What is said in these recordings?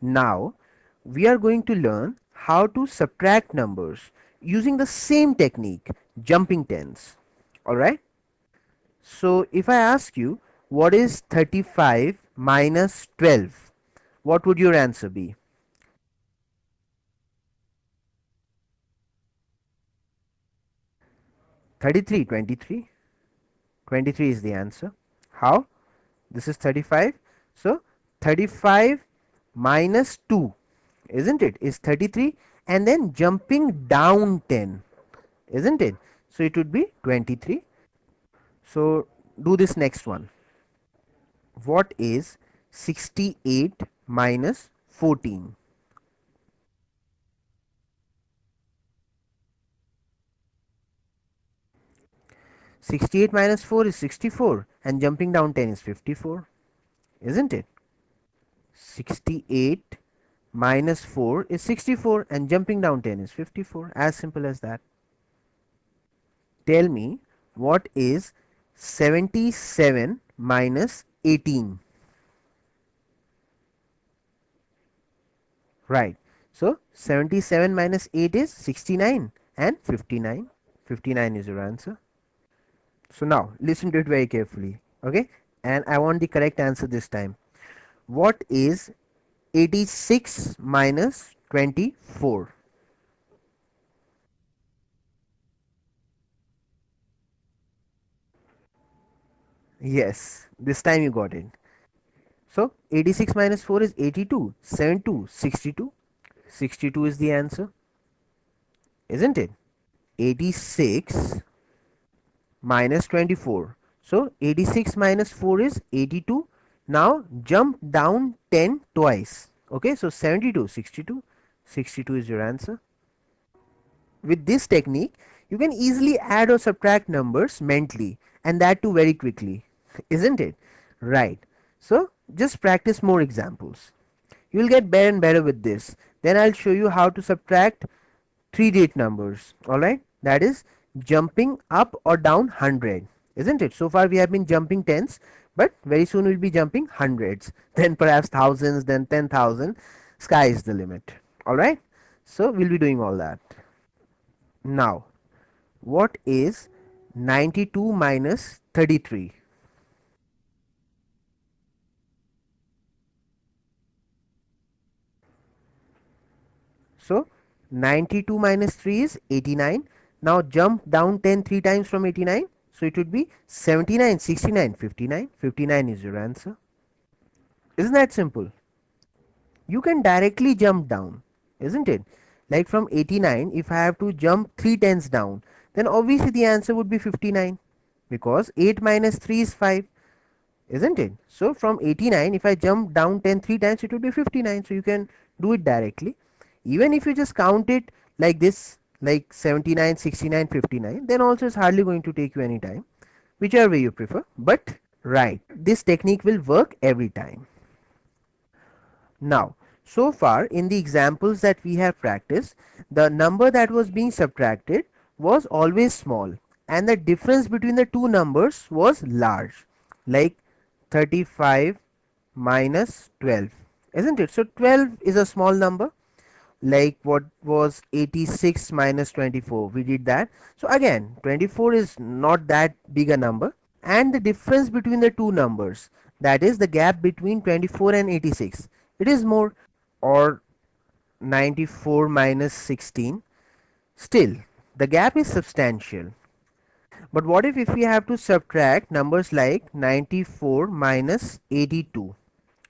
Now we are going to learn how to subtract numbers using the same technique, jumping tens. Alright. So if I ask you what is 35 minus 12, what would your answer be? 33, 23. 23 is the answer. How? This is 35. So 35 minus 2, isn't it, is 33, and then jumping down 10, isn't it? So it would be 23. So do this next one. What is 68 minus 14? 68 minus 4 is 64, and jumping down 10 is 54, isn't it? 68 minus 4 is 64, and jumping down 10 is 54. As simple as that. Tell me what is 77 minus 18? Right. So 77 minus 8 is 69 and 59. 59 is your answer. So now listen to it very carefully. Okay. And I want the correct answer this time. What is 86 minus 24? Yes, this time you got it. So 86 minus 4 is 82. 72, 62. 62 is the answer, isn't it? 86 minus 24. So 86 minus 4 is 82. Now jump down 10 twice. Okay, so 72, 62. 62 is your answer. With this technique, you can easily add or subtract numbers mentally, and that too very quickly, isn't it? Right. So just practice more examples. You will get better and better with this. Then I'll show you how to subtract 3-digit numbers. Alright, that is jumping up or down 100, isn't it? So far we have been jumping tens, but very soon we'll be jumping hundreds, then perhaps thousands, then 10,000. Sky is the limit. Alright, so we'll be doing all that. Now what is 92 minus 33? So 92 minus 3 is 89. Now jump down 10 3 times from 89. So it would be 79, 69, 59. 59 is your answer. Isn't that simple? You can directly jump down, isn't it? Like from 89, if I have to jump 3 tens down, then obviously the answer would be 59, because 8 minus 3 is 5, isn't it? So from 89, if I jump down 10 3 times, it would be 59. So you can do it directly. Even if you just count it like this, like 79, 69, 59, then also it's hardly going to take you any time, whichever way you prefer. But right, this technique will work every time. Now, so far in the examples that we have practiced, the number that was being subtracted was always small, and the difference between the two numbers was large, like 35 minus 12, isn't it? So 12 is a small number. Like what was 86 minus 24, we did that. So again 24 is not that big a number, and the difference between the two numbers, that is the gap between 24 and 86, it is more. Or 94 minus 16, still the gap is substantial. But what if we have to subtract numbers like 94 minus 82,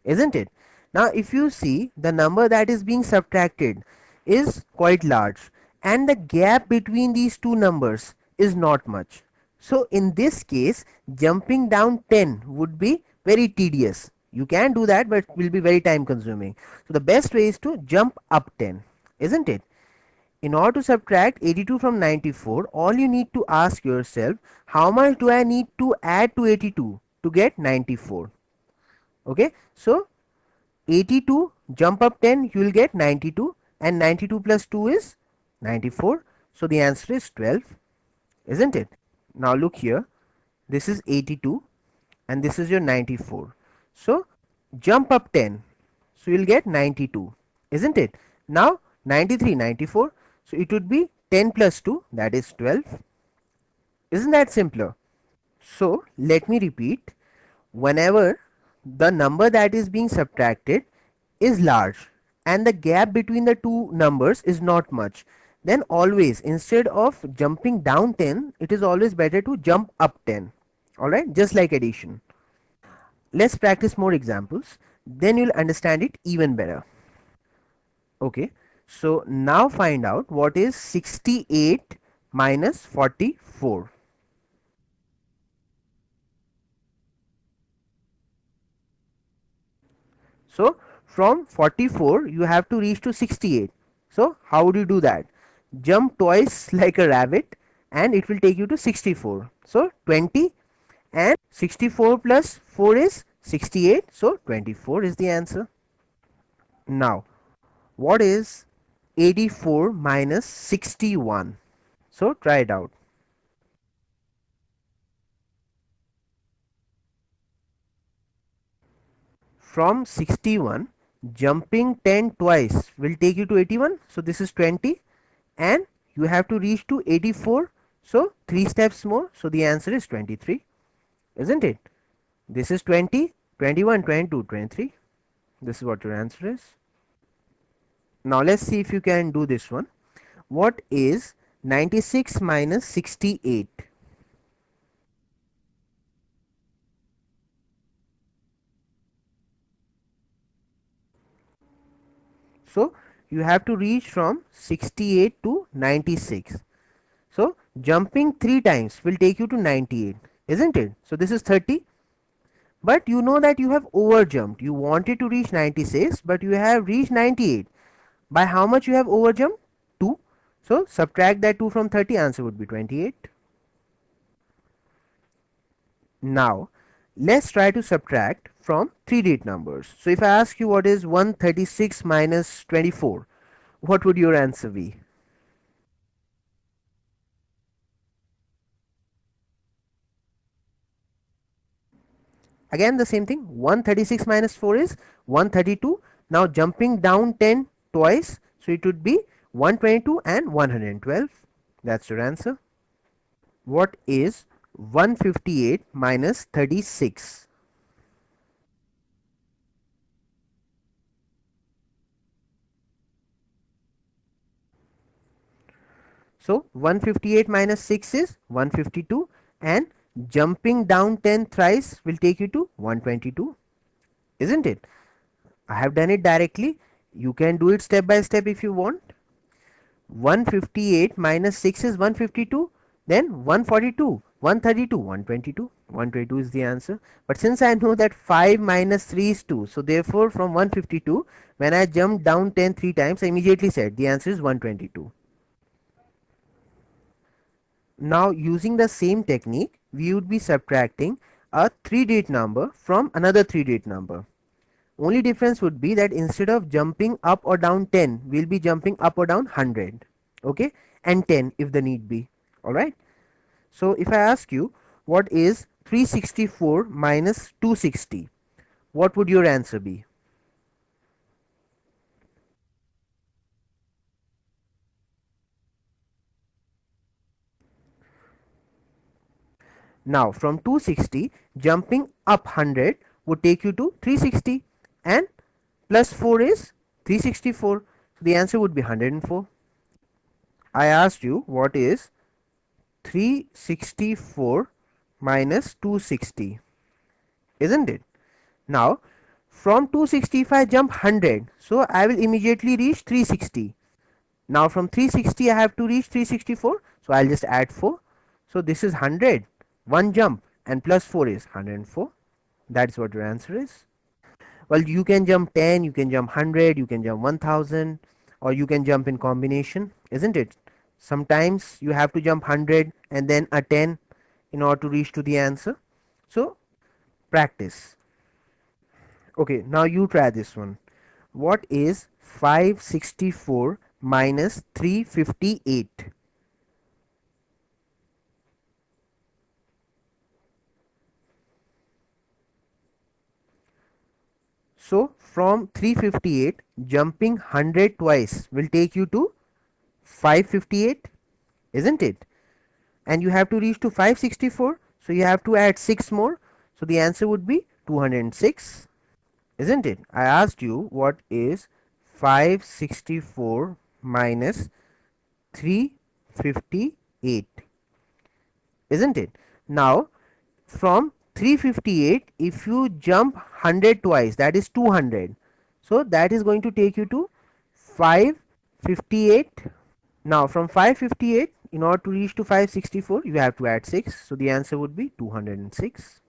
isn't it? Now if you see, the number that is being subtracted is quite large, and the gap between these two numbers is not much. So in this case, jumping down 10 would be very tedious. You can do that, but it will be very time consuming. So the best way is to jump up 10, isn't it? In order to subtract 82 from 94, all you need to ask yourself, how much do I need to add to 82 to get 94? Okay, so 82, jump up 10, you will get 92, and 92 plus 2 is 94. So the answer is 12, isn't it? Now look here, this is 82 and this is your 94. So jump up 10. so you'll get 92, isn't it? Now 93, 94, so it would be 10 plus 2, that is 12. Isn't that simpler? So let me repeat. Whenever the number that is being subtracted is large and the gap between the two numbers is not much, then always, instead of jumping down 10, it is always better to jump up 10. Alright, just like addition. Let's practice more examples, then you'll understand it even better. Okay, so now find out what is 68 minus 44. So from 44 you have to reach to 68. So how would you do that? Jump twice like a rabbit and it will take you to 64. So 20 and 64 plus 4 is 68. So 24 is the answer. Now what is 84 minus 61? So try it out. From 61, jumping 10 twice will take you to 81. So this is 20 and you have to reach to 84. So 3 steps more. So the answer is 23, isn't it? This is 20, 21, 22, 23. This is what your answer is. Now let's see if you can do this one. What is 96 minus 68? So you have to reach from 68 to 96. So jumping 3 times will take you to 98, isn't it? So this is 30. But you know that you have over jumped. You wanted to reach 96, but you have reached 98. By how much you have over jumped? 2. So subtract that 2 from 30, answer would be 28. Now let's try to subtract from 3 digit numbers. So if I ask you what is 136 minus 24, what would your answer be? Again the same thing, 136 minus 4 is 132. Now jumping down 10 twice, so it would be 122 and 112. That's your answer. What is 158 minus 36? So 158 minus 6 is 152 and jumping down 10 thrice will take you to 122, isn't it? I have done it directly. You can do it step by step if you want. 158 minus 6 is 152, then 142, 132, 122. 122 is the answer. But since I know that 5 minus 3 is 2, so therefore from 152, when I jumped down 10 three times, I immediately said the answer is 122. Now using the same technique, we would be subtracting a 3 digit number from another 3 digit number. Only difference would be that instead of jumping up or down 10, we'll be jumping up or down 100, okay, and 10 if the need be. Alright, so if I ask you what is 364 minus 260, what would your answer be? Now from 260, jumping up 100 would take you to 360 and plus 4 is 364. So the answer would be 104. I asked you what is 364 minus 260, isn't it? Now from 260 if I jump 100, so I will immediately reach 360. Now from 360 I have to reach 364, so I'll just add 4. So this is 100, one jump, and plus 4 is 104. That's what your answer is. Well, you can jump 10, you can jump 100, you can jump 1000, or you can jump in combination, isn't it? Sometimes you have to jump 100 and then a 10 in order to reach to the answer. So practice. Okay, now you try this one. What is 564 minus 358? So from 358, jumping 100 twice will take you to 558, isn't it? And you have to reach to 564, so you have to add 6 more. So the answer would be 206, isn't it? I asked you what is 564 minus 358, isn't it? Now from 358, if you jump 100 twice, that is 200. So that is going to take you to 558. Now from 558, in order to reach to 564, you have to add 6. So the answer would be 206.